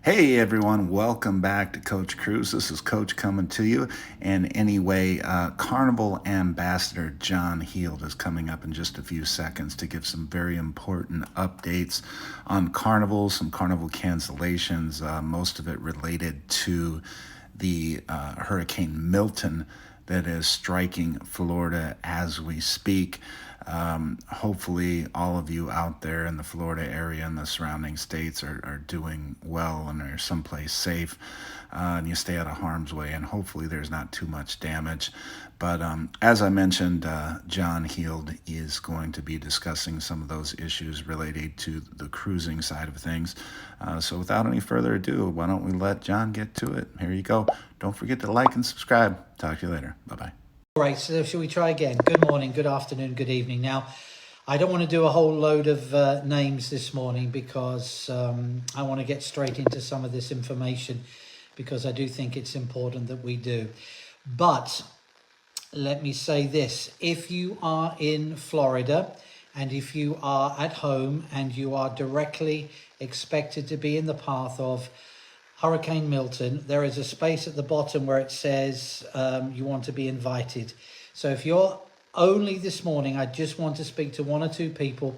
Hey everyone, welcome back to Coach Cruise. This is Coach coming to you. And anyway, Carnival Ambassador John Heald is coming up in just a few seconds to give some very important updates on Carnival, some Carnival cancellations, most of it related to the Hurricane Milton that is striking Florida as we speak. Hopefully all of you out there in the Florida area and the surrounding states are doing well and are someplace safe, and you stay out of harm's way, and hopefully there's not too much damage. But as I mentioned, John Heald is going to be discussing some of those issues related to the cruising side of things. So without any further ado, why don't we let John get to it? Here you go. Don't forget to like and subscribe. Talk to you later. Bye-bye. All right, so shall we try again? Good morning, good afternoon, good evening. Now, I don't want to do a whole load of names this morning because I want to get straight into some of this information because I do think it's important that we do. But let me say this. If you are in Florida and if you are at home and you are directly expected to be in the path of Hurricane Milton, there is a space at the bottom where it says you want to be invited. So if you're only this morning, I just want to speak to one or two people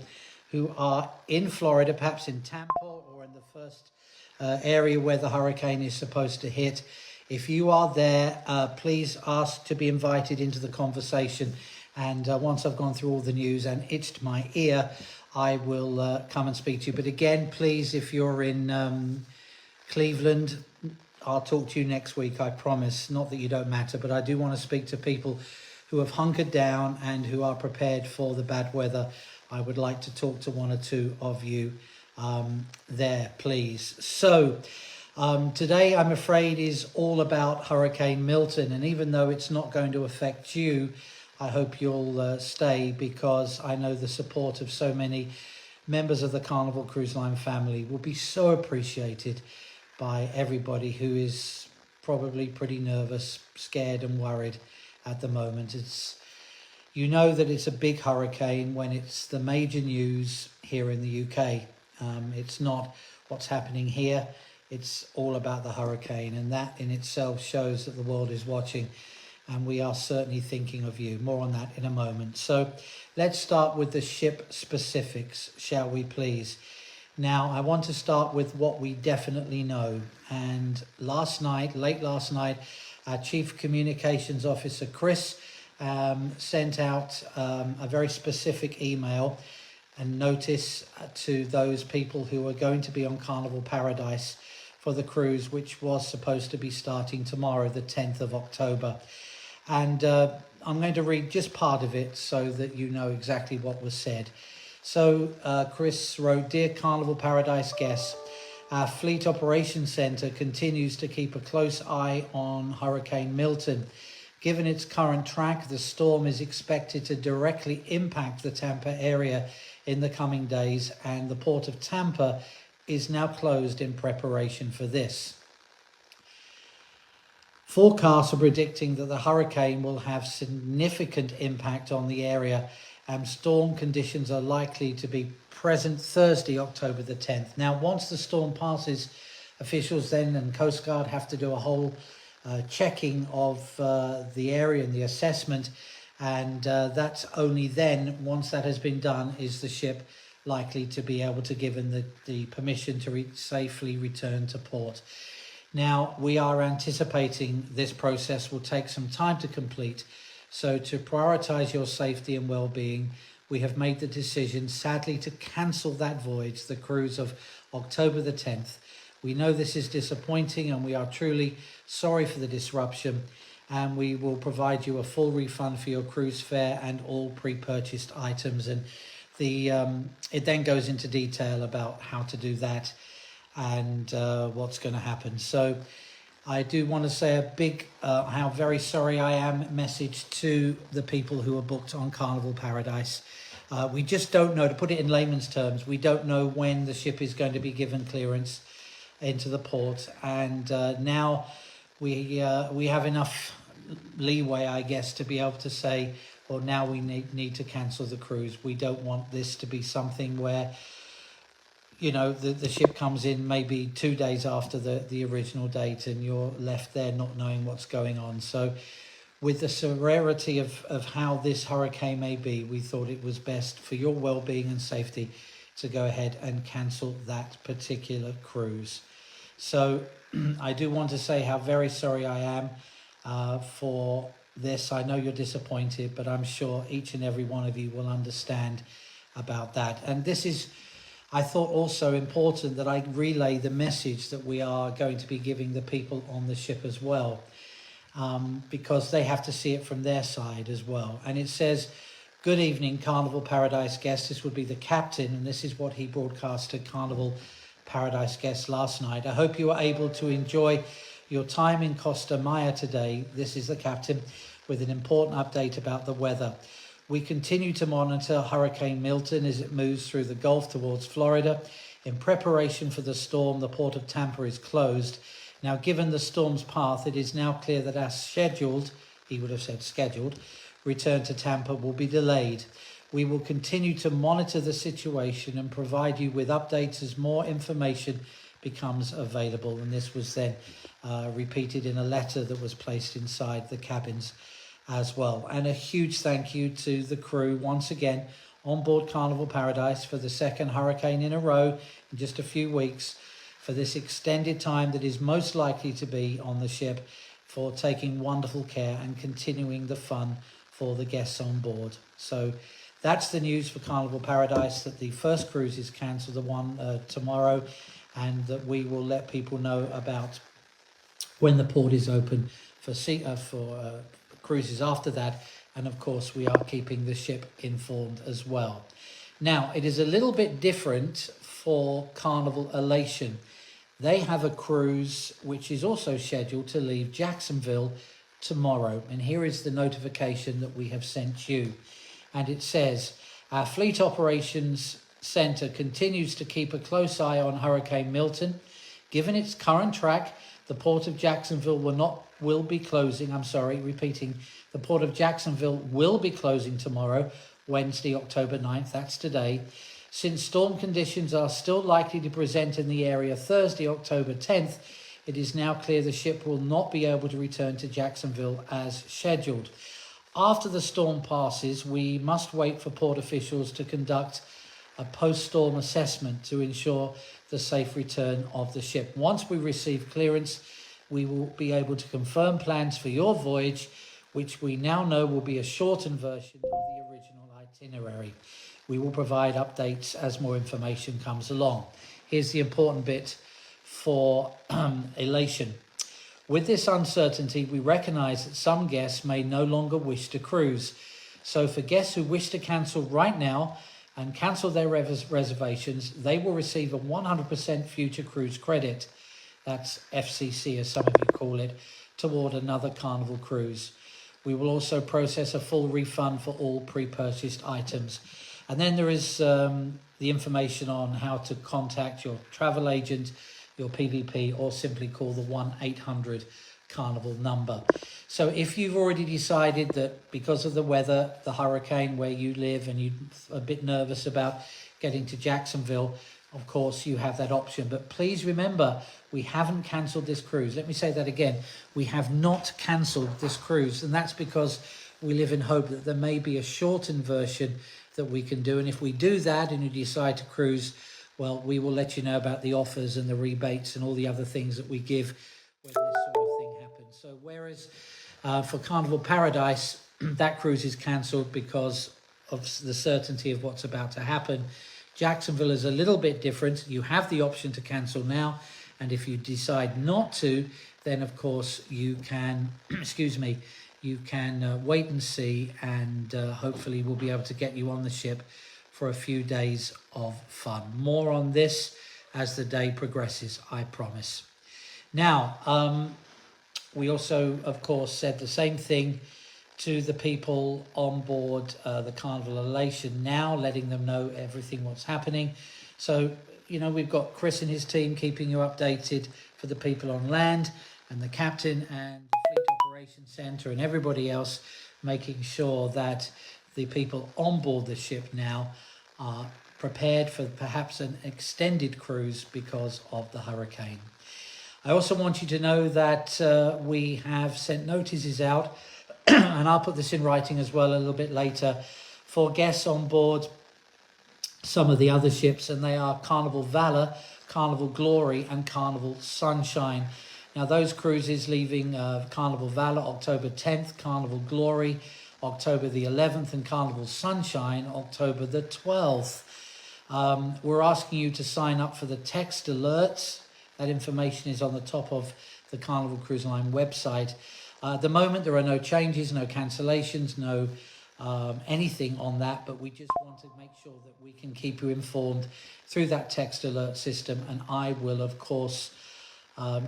who are in Florida, perhaps in Tampa or in the first area where the hurricane is supposed to hit. If you are there, please ask to be invited into the conversation. And once I've gone through all the news and itched my ear, I will come and speak to you. But again, please, if you're in Cleveland, I'll talk to you next week, I promise. Not that you don't matter, but I do want to speak to people who have hunkered down and who are prepared for the bad weather. I would like to talk to one or two of you there, please. So today, I'm afraid, is all about Hurricane Milton. And even though it's not going to affect you, I hope you'll stay, because I know the support of so many members of the Carnival Cruise Line family will be so appreciated by everybody who is probably pretty nervous, scared and worried at the moment. You know that it's a big hurricane when it's the major news here in the UK. It's not what's happening here. It's all about the hurricane, and that in itself shows that the world is watching, and we are certainly thinking of you. More on that in a moment. So let's start with the ship specifics, shall we please? Now, I want to start with what we definitely know. And late last night, our Chief Communications Officer, Chris, sent out a very specific email and notice to those people who are going to be on Carnival Paradise for the cruise, which was supposed to be starting tomorrow, the 10th of October. And I'm going to read just part of it so that you know exactly what was said. So Chris wrote, "Dear Carnival Paradise guests, our Fleet Operations Centre continues to keep a close eye on Hurricane Milton. Given its current track, the storm is expected to directly impact the Tampa area in the coming days, and the port of Tampa is now closed in preparation for this. Forecasts are predicting that the hurricane will have significant impact on the area, and storm conditions are likely to be present Thursday, October the 10th. Now, once the storm passes, officials then and Coast Guard have to do a whole checking of the area and the assessment, and that's only then, once that has been done, is the ship likely to be able to given the permission to safely return to port. Now, we are anticipating this process will take some time to complete. So to prioritise your safety and well-being, we have made the decision, sadly, to cancel that voyage, the cruise of October the 10th. We know this is disappointing and we are truly sorry for the disruption, and we will provide you a full refund for your cruise fare and all pre-purchased items." And it then goes into detail about how to do that and what's going to happen. So I do want to say a big, how very sorry I am message to the people who are booked on Carnival Paradise. We just don't know, to put it in layman's terms, we don't know when the ship is going to be given clearance into the port. And now we have enough leeway, I guess, to be able to say, well, now we need to cancel the cruise. We don't want this to be something where the ship comes in maybe 2 days after the original date, and you're left there not knowing what's going on. So with the severity of how this hurricane may be, we thought it was best for your well-being and safety to go ahead and cancel that particular cruise. So I do want to say how very sorry I am for this. I know you're disappointed, but I'm sure each and every one of you will understand about that. And this is, I thought, also important that I relay the message that we are going to be giving the people on the ship as well, because they have to see it from their side as well. And it says, "Good evening, Carnival Paradise guests." This would be the captain, and this is what he broadcast to Carnival Paradise guests last night. "I hope you are able to enjoy your time in Costa Maya today. This is the captain with an important update about the weather. We continue to monitor Hurricane Milton as it moves through the Gulf towards Florida. In preparation for the storm, the port of Tampa is closed. Now, given the storm's path, it is now clear that our scheduled," he would have said scheduled, "return to Tampa will be delayed. We will continue to monitor the situation and provide you with updates as more information becomes available." And this was then repeated in a letter that was placed inside the cabins as well. And a huge thank you to the crew once again on board Carnival Paradise for the second hurricane in a row in just a few weeks, for this extended time that is most likely to be on the ship, for taking wonderful care and continuing the fun for the guests on board. So that's the news for Carnival Paradise, that the first cruise is cancelled, the one tomorrow, and that we will let people know about when the port is open for cruises after that. And of course, we are keeping the ship informed as well. Now, it is a little bit different for Carnival Elation. They have a cruise which is also scheduled to leave Jacksonville tomorrow. And here is the notification that we have sent you. And it says, "Our Fleet Operations Center continues to keep a close eye on Hurricane Milton. Given its current track, the Port of Jacksonville will be closing. The Port of Jacksonville will be closing tomorrow, Wednesday, October 9th. That's today. Since storm conditions are still likely to present in the area Thursday, October 10th, it is now clear the ship will not be able to return to Jacksonville as scheduled. After the storm passes, we must wait for port officials to conduct a post-storm assessment to ensure the safe return of the ship. Once we receive clearance, we will be able to confirm plans for your voyage, which we now know will be a shortened version of the original itinerary. We will provide updates as more information comes along." Here's the important bit for Elation. "With this uncertainty, we recognize that some guests may no longer wish to cruise. So for guests who wish to cancel right now and cancel their reservations, they will receive a 100% future cruise credit," that's FCC as some of you call it, "toward another Carnival cruise. We will also process a full refund for all pre-purchased items." And then there is the information on how to contact your travel agent, your PVP, or simply call the 1-800 Carnival number. So if you've already decided that because of the weather, the hurricane where you live, and you're a bit nervous about getting to Jacksonville, of course you have that option. But please remember, we haven't cancelled this cruise. Let me say that again. We have not cancelled this cruise, and that's because we live in hope that there may be a shortened version that we can do. And if we do that and you decide to cruise, well, we will let you know about the offers and the rebates and all the other things that we give when this sort of thing happens. So whereas for Carnival Paradise, that cruise is cancelled because of the certainty of what's about to happen, Jacksonville is a little bit different. You have the option to cancel now, and if you decide not to, then of course you can, you can wait and see, and hopefully we'll be able to get you on the ship for a few days of fun. More on this as the day progresses, I promise. Now, we also, of course, said the same thing to the people on board the Carnival Elation now, letting them know everything what's happening. So, we've got Chris and his team keeping you updated for the people on land, and the captain and the Fleet Operations Center and everybody else making sure that the people on board the ship now are prepared for perhaps an extended cruise because of the hurricane. I also want you to know that we have sent notices out, and I'll put this in writing as well a little bit later, for guests on board some of the other ships, and they are Carnival Valor, Carnival Glory and Carnival Sunshine. Now those cruises leaving Carnival Valor October 10th, Carnival Glory October the 11th, and Carnival Sunshine October the 12th. We're asking you to sign up for the text alerts. That information is on the top of the Carnival Cruise Line website. At the moment, there are no changes, no cancellations, no anything on that, but we just want to make sure that we can keep you informed through that text alert system, and I will, of course,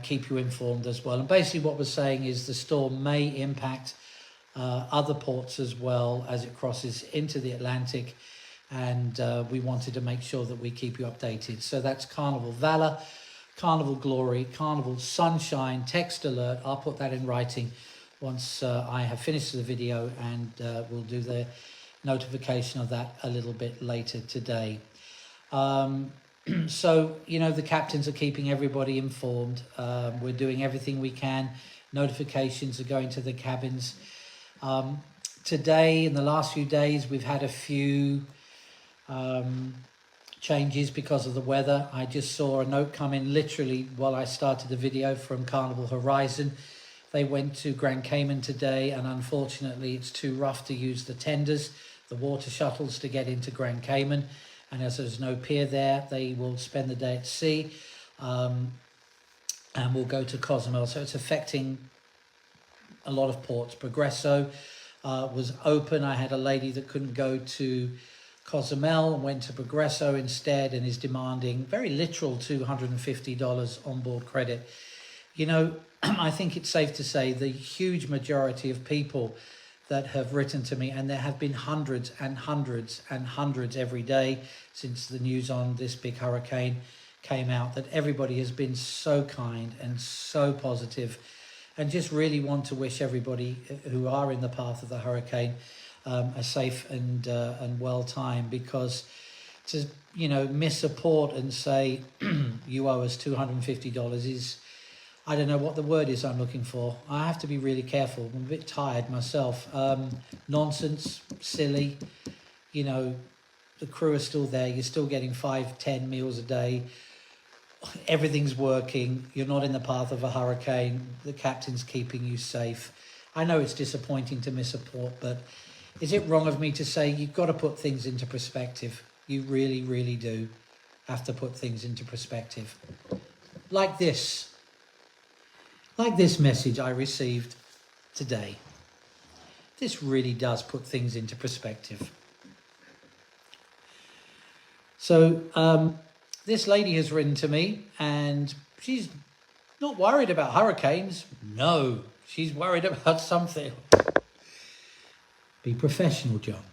keep you informed as well. And basically what we're saying is the storm may impact other ports as well as it crosses into the Atlantic, and we wanted to make sure that we keep you updated. So that's Carnival Valor, Carnival Glory, Carnival Sunshine, text alert. I'll put that in writing once I have finished the video, and we'll do the notification of that a little bit later today. So, you know, the captains are keeping everybody informed. We're doing everything we can. Notifications are going to the cabins. Today, in the last few days, we've had a few changes because of the weather. I just saw a note come in literally while I started the video from Carnival Horizon. They went to Grand Cayman today, and unfortunately it's too rough to use the tenders, the water shuttles, to get into Grand Cayman. And as there's no pier there, they will spend the day at sea, and will go to Cozumel. So it's affecting a lot of ports. Progresso was open. I had a lady that couldn't go to Cozumel and went to Progresso instead, and is demanding very literal $250 onboard credit. You know, I think it's safe to say the huge majority of people that have written to me, and there have been hundreds and hundreds and hundreds every day since the news on this big hurricane came out, that everybody has been so kind and so positive, and just really want to wish everybody who are in the path of the hurricane a safe and well time, because to, you know, miss a port and say you owe us $250 is, I don't know what the word is I'm looking for. I have to be really careful. I'm a bit tired myself. Nonsense, silly. You know, the crew are still there. You're still getting 5-10 meals a day. Everything's working. You're not in the path of a hurricane. The captain's keeping you safe. I know it's disappointing to miss a port, but is it wrong of me to say you've got to put things into perspective? You really, really do have to put things into perspective. Like this message I received today. This really does put things into perspective. So this lady has written to me, and she's not worried about hurricanes. No, she's worried about something. Be professional, John.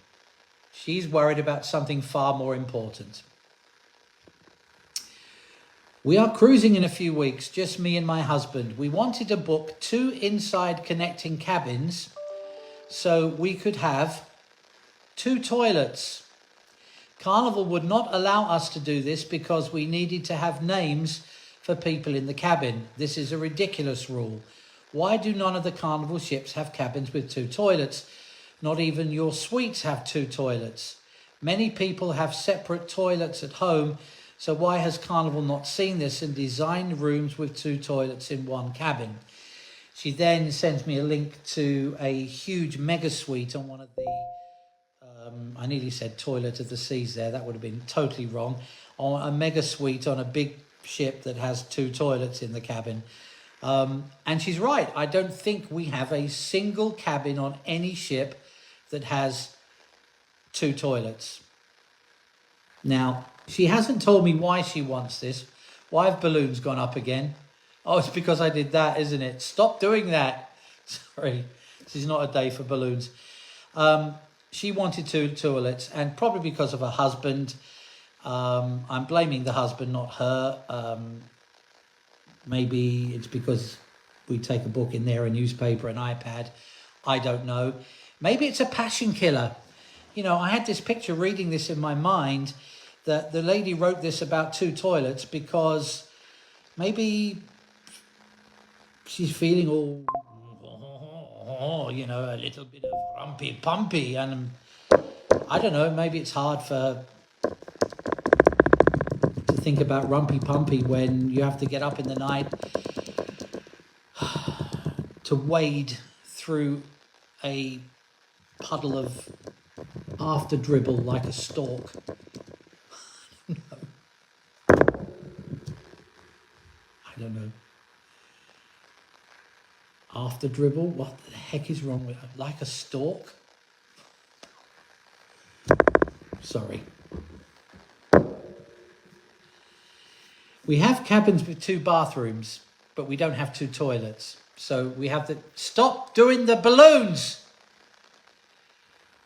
She's worried about something far more important. We are cruising in a few weeks, just me and my husband. We wanted to book 2 inside connecting cabins so we could have 2 toilets. Carnival would not allow us to do this because we needed to have names for people in the cabin. This is a ridiculous rule. Why do none of the Carnival ships have cabins with 2 toilets? Not even your suites have 2 toilets. Many people have separate toilets at home, so why has Carnival not seen this and designed rooms with 2 toilets in one cabin? She then sends me a link to a huge mega suite on one of the, I nearly said toilet of the seas there, that would have been totally wrong, on a mega suite on a big ship that has 2 toilets in the cabin. And she's right, I don't think we have a single cabin on any ship that has 2 toilets. Now, she hasn't told me why she wants this. Why have balloons gone up again? Oh, it's because I did that, isn't it? Stop doing that. Sorry, this is not a day for balloons. She wanted 2 toilets, and probably because of her husband. I'm blaming the husband, not her. Maybe it's because we take a book in there, a newspaper, an iPad. I don't know. Maybe it's a passion killer. You know, I had this picture reading this in my mind that the lady wrote this about 2 toilets because maybe she's feeling all, you know, a little bit of rumpy pumpy, and I don't know, maybe it's hard for her to think about rumpy pumpy when you have to get up in the night to wade through a puddle of after dribble like a stork. I don't know. After dribble? What the heck is wrong with it? Like a stork? Sorry. We have cabins with 2 bathrooms, but we don't have 2 toilets. So we have the... Stop doing the balloons!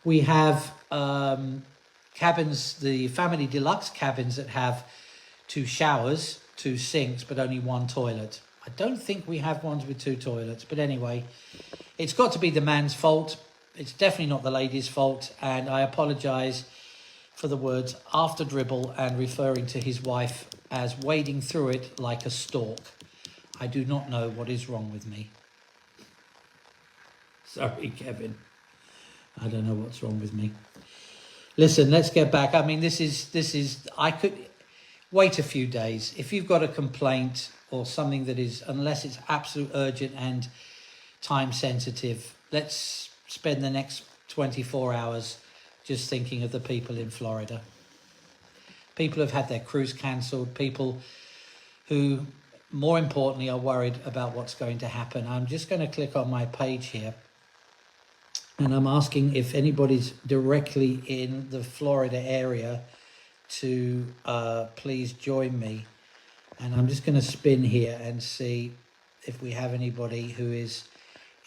We have cabins, the family deluxe cabins that have 2 showers, 2 sinks, but only 1 toilet. I don't think we have ones with 2 toilets, but anyway, it's got to be the man's fault. It's definitely not the lady's fault, and I apologise for the words after dribble and referring to his wife as wading through it like a stork. I do not know what is wrong with me. Sorry, Kevin. I don't know what's wrong with me. Listen, let's get back. I mean, this is, I could wait a few days. If you've got a complaint or something that is, unless it's absolute urgent and time sensitive, let's spend the next 24 hours just thinking of the people in Florida. People have had their cruise cancelled, people who, more importantly, are worried about what's going to happen. I'm just going to click on my page here, and I'm asking if anybody's directly in the Florida area to please join me. And I'm just going to spin here and see if we have anybody who is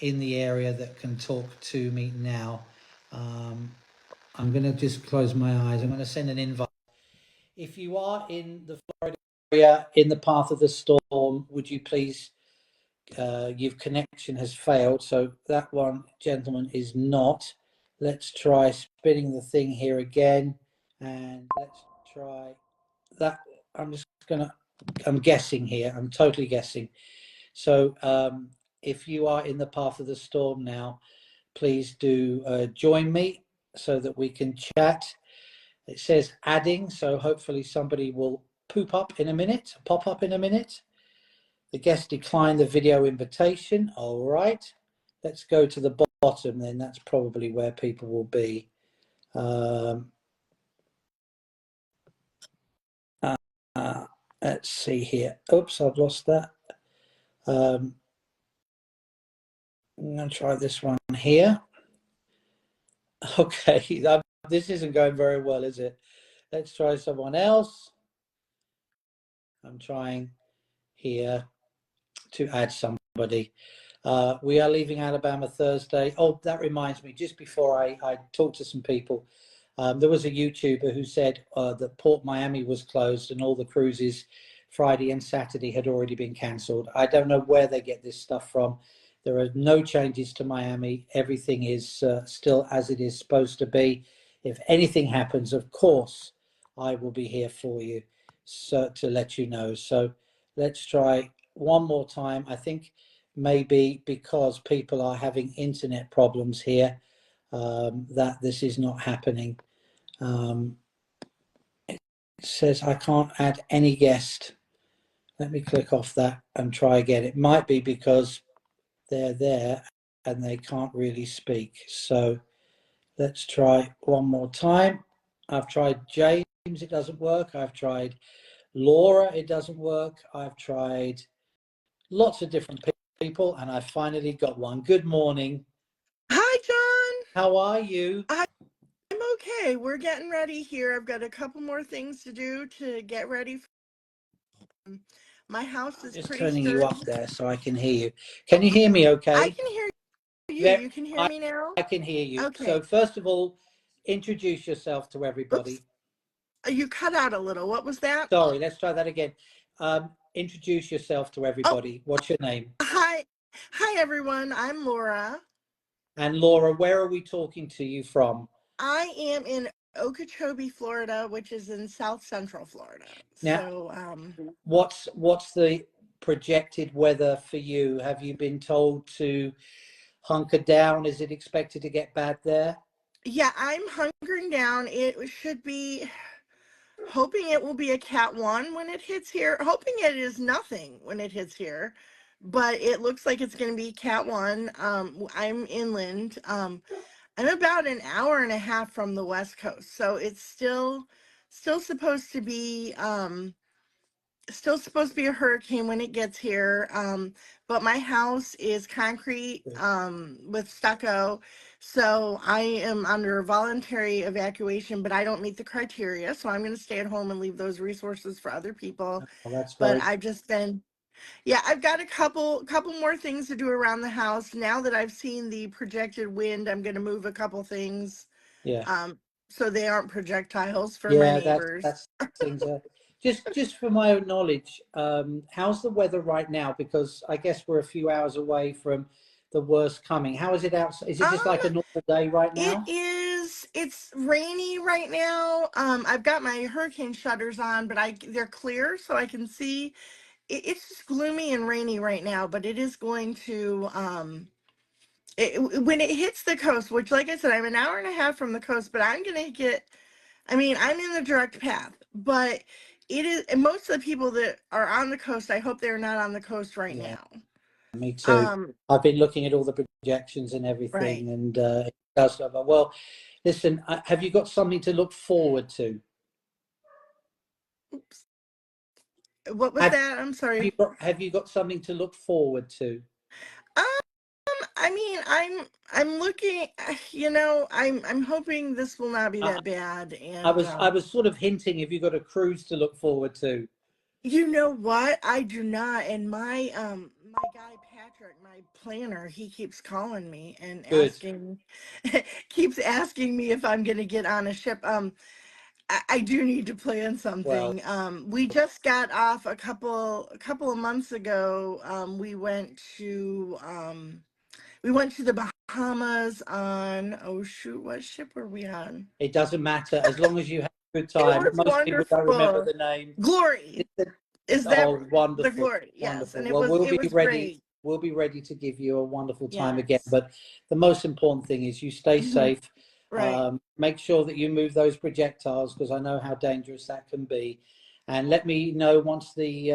in the area that can talk to me now. I'm going to just close my eyes. I'm going to send an invite. If you are in the Florida area, in the path of the storm, would you please, your connection has failed. So that one, gentleman, is not. Let's try spinning the thing here again. And let's try that. I'm just going to, I'm guessing here. I'm totally guessing. So if you are in the path of the storm now, please do join me so that we can chat. It says adding, so hopefully somebody will pop up in a minute. The guest declined the video invitation. All right. Let's go to the bottom then. That's probably where people will be. Let's see here. Oops, I've lost that. I'm going to try this one here. Okay, this isn't going very well, is it? Let's try someone else. I'm trying here to add somebody. We are leaving Alabama Thursday. Oh, that reminds me, just before I talk to some people, there was a YouTuber who said that Port Miami was closed and all the cruises Friday and Saturday had already been cancelled. I don't know where they get this stuff from. There are no changes to Miami. Everything is still as it is supposed to be. If anything happens, of course, I will be here for you, so to let you know. So let's try one more time. I think maybe because people are having internet problems here, that this is not happening. It says I can't add any guest. Let me click off that and try again. It might be because they're there and they can't really speak. So let's try one more time. I've tried James, it doesn't work. I've tried Laura, it doesn't work. I've tried lots of different people and I finally got one. Good morning. Hi, John. How are you? I'm okay. We're getting ready here. I've got a couple more things to do to get ready. My house is Just pretty turning sturdy. you up there so I can hear you. Can you hear me okay? I can hear you. You can hear me now? I can hear you. Okay. So first of all, introduce yourself to everybody. Oops. You cut out a little. What was that? Sorry, let's try that again. Introduce yourself to everybody. What's your name? Hi, everyone. I'm Laura. And Laura, where are we talking to you from? I am in Okeechobee, Florida, which is in South Central Florida. Now, So, what's the projected weather for you? Have you been told to hunker down? Is it expected to get bad there? yeah, I'm hunkering down. It should be, hoping it will be a Cat 1 when it hits here. Hoping it is nothing when it hits here, but it looks like it's going to be Cat 1. I'm inland. I'm about an hour and a half from the West Coast, so it's still supposed to be still supposed to be a hurricane when it gets here. But my house is concrete with stucco, so I am under voluntary evacuation, but I don't meet the criteria, so I'm going to stay at home and leave those resources for other people. Well, that's But very, I've just been, yeah, I've got a couple more things to do around the house. Now that I've seen the projected wind, I'm going to move a couple things yeah. um, so they aren't projectiles for my Yeah, neighbors. that's things. Just for my own knowledge, how's the weather right now? Because I guess we're a few hours away from the worst coming. How is it outside? Is it just like a Um, normal day right it now? is. It's rainy right now. I've got my hurricane shutters on, but they're clear, so I can see. It's just gloomy and rainy right now, but it is going to when it hits the coast, which, like I said, I'm an hour and a half from the coast, but I'm gonna get. I mean, I'm in the direct path, but it is. And most of the people that are on the coast, I hope they're not on the coast right Yeah, now. me too. Um, I've been looking at all the projections and right. everything, and it does look like, well, listen, have you got something to look forward to? Oops. What was Have that? I'm sorry. have you got something to look forward to? Um, I mean, I'm looking, I'm hoping this will not be I, that bad. I And was I was sort of hinting if you got a cruise to look forward to. you know what? I do not. And my guy Patrick, my planner, he keeps calling me and Good. asking keeps asking me if I'm gonna get on a ship. I do need to plan Well, something. We just got off a couple of months ago. We went to the Bahamas on, oh shoot, what ship were we on? it doesn't matter as long as you have a good It time. was Most people don't remember wonderful. the name. Glory. Is that Oh, the wonderful, glory? Yes, wonderful. and it Well, was it was great. we'll be ready to give you a wonderful time again. Yes. But the most important thing is you stay safe. Right. Make sure that you move those projectiles because I know how dangerous that can be. And let me know once the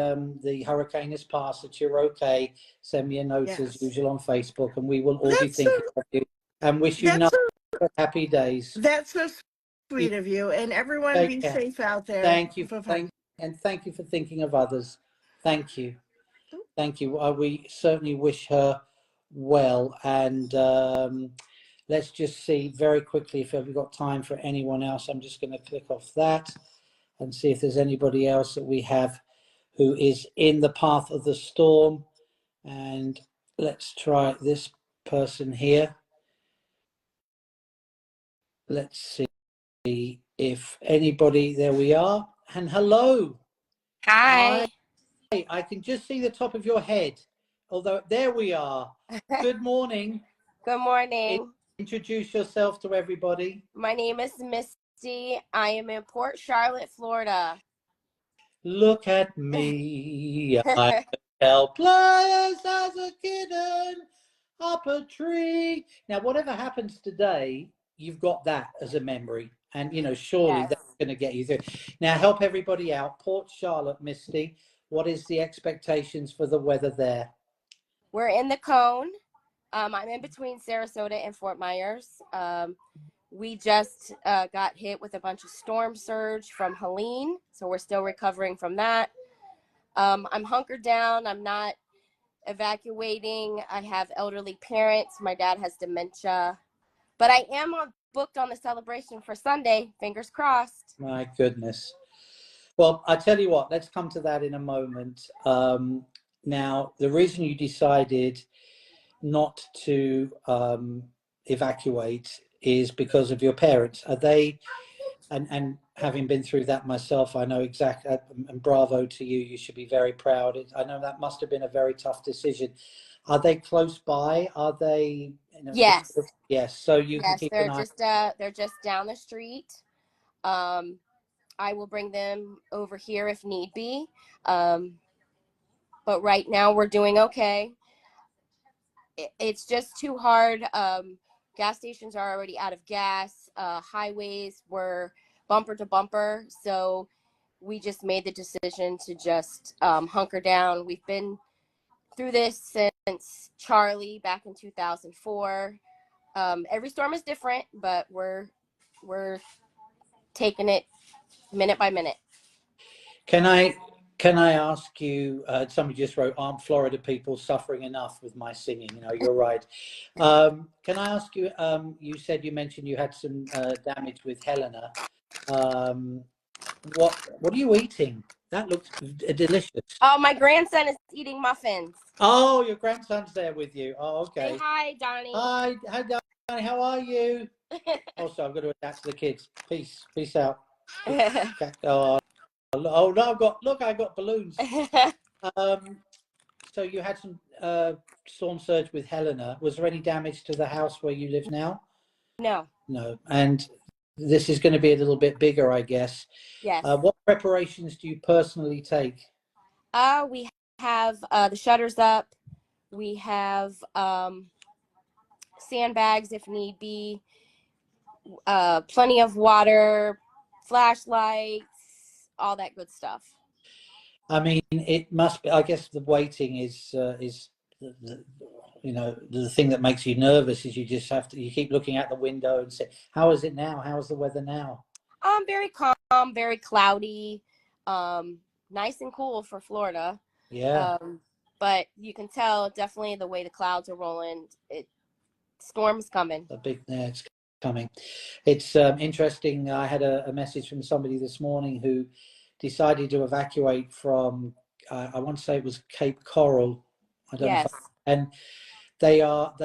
hurricane has passed that you're okay. Send me a note as Yes. usual on Facebook, and we will all be That's so thinking of you and wish you that's nothing so but happy days. that's so You sweet of you. And everyone take be care. safe out there. Thank you. Bye-bye. Thank you for thinking of others. Thank you. Thank you. We certainly wish her well. And let's just see very quickly if we've got time for anyone else. I'm just going to click off that and see if there's anybody else that we have who is in the path of the storm. And let's try this person here. Let's see if anybody, there we are. And hello. Hi. Hi. I can just see the top of your head. Although, there we are. Good morning. Good morning. Introduce yourself to everybody. My name is Misty. I am in Port Charlotte, Florida. Look at me. I'm helpless as a kitten up a tree. Now, whatever happens today, you've got that as a memory. And, surely Yes. that's going to get you through. Now, help everybody out. Port Charlotte, Misty, what is the expectations for the weather there? We're in the cone. I'm in between Sarasota and Fort Myers. We just got hit with a bunch of storm surge from Helene, so we're still recovering from that. I'm hunkered down. I'm not evacuating. I have elderly parents. My dad has dementia. But I am booked on the celebration for Sunday. Fingers crossed. My goodness. Well, I tell you what, let's come to that in a moment. Now, the reason you decided not to evacuate is because of your parents. Are they, and having been through that myself, I know exactly, and bravo to you, you should be very proud. I know that must have been a very tough decision. Are they close by? Are they, Yes. yes, so you can Yes, keep an eye. they're just down the street. I will bring them over here if need be. But right now we're doing okay. It's just too hard. Gas stations are already out of gas. Highways were bumper to bumper. So we just made the decision to just hunker down. We've been through this since Charlie back in 2004. Every storm is different, but we're taking it minute by minute. Can I ask you? Somebody just wrote, "Aren't Florida people suffering enough with my singing?" You know, you're right. Can I ask you? You said you mentioned you had some damage with Helena. What are you eating? That looks delicious. Oh, my grandson is eating muffins. Oh, your grandson's there with you. Oh, okay. Say hi, Donnie. Hi, Donnie. How are you? Also, I'm going to adapt to the kids. Peace out. Oh no, I got balloons. So you had some storm surge with Helena. Was there any damage to the house where you live now? No. And this is going to be a little bit bigger, I guess. Yes. What preparations do you personally take? We have the shutters up. We have sandbags if need be. Plenty of water, flashlights, all that good stuff. I mean, it must be. I guess the waiting is you know, the thing that makes you nervous is you just have to. You keep looking out the window and say, "How is it now? How's the weather now?" Very calm, very cloudy, nice and cool for Florida. Yeah. But you can tell definitely the way the clouds are rolling. Storm's coming. It's coming. It's interesting. I had a message from somebody this morning who decided to evacuate from, I want to say it was Cape Coral. I don't know. And they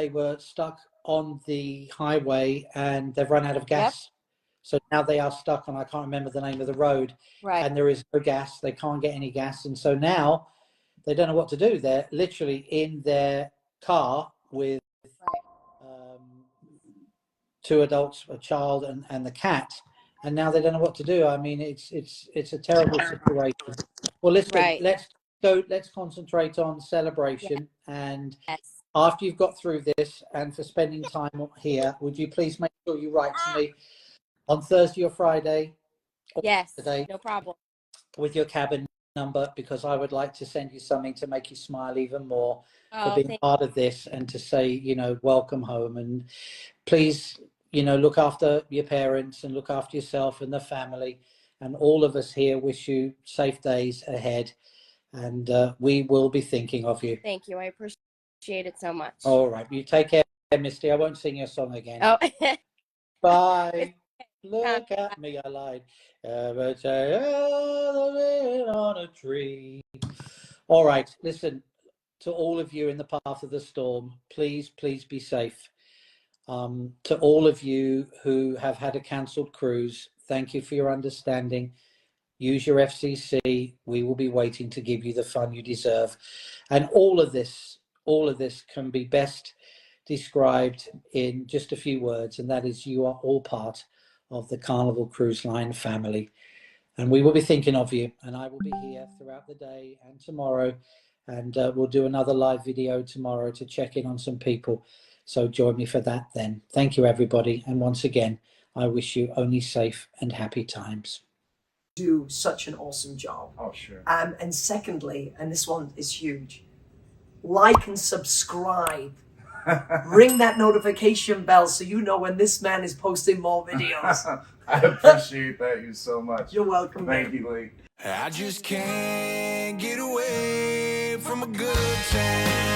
were stuck on the highway and they've run out of gas. Yep. So now they are stuck on, I can't remember the name of the road. Right. And there is no gas. They can't get any gas. And so now they don't know what to do. They're literally in their car with two adults, a child, and the cat, and now they don't know what to do. I mean, it's a terrible situation. Well, listen, let's concentrate on celebration. And after you've got through this, and for spending time here, would you please make sure you write to me on Thursday or Friday? Yes, today, no problem. With your cabin number, because I would like to send you something to make you smile even more for being part of this, and to say, you know, welcome home. And please, you know, look after your parents and look after yourself and the family. And all of us here wish you safe days ahead. And we will be thinking of you. Thank you. I appreciate it so much. All right. You take care, Misty. I won't sing your song again. Oh. Bye. Look at me, I lied. On a tree. All right. Listen, to all of you in the path of the storm, please be safe. To all of you who have had a cancelled cruise, thank you for your understanding. Use your FCC. We will be waiting to give you the fun you deserve. And all of this can be best described in just a few words, and that is, you are all part of the Carnival Cruise Line family. And we will be thinking of you, and I will be here throughout the day and tomorrow, and we'll do another live video tomorrow to check in on some people. So join me for that then. Thank you, everybody. And once again, I wish you only safe and happy times. Do such an awesome job. Oh, sure. And secondly, and this one is huge, like and subscribe. Ring that notification bell so you know when this man is posting more videos. I appreciate that, you so much. You're welcome. Thank you, Lee. I just can't get away from a good time.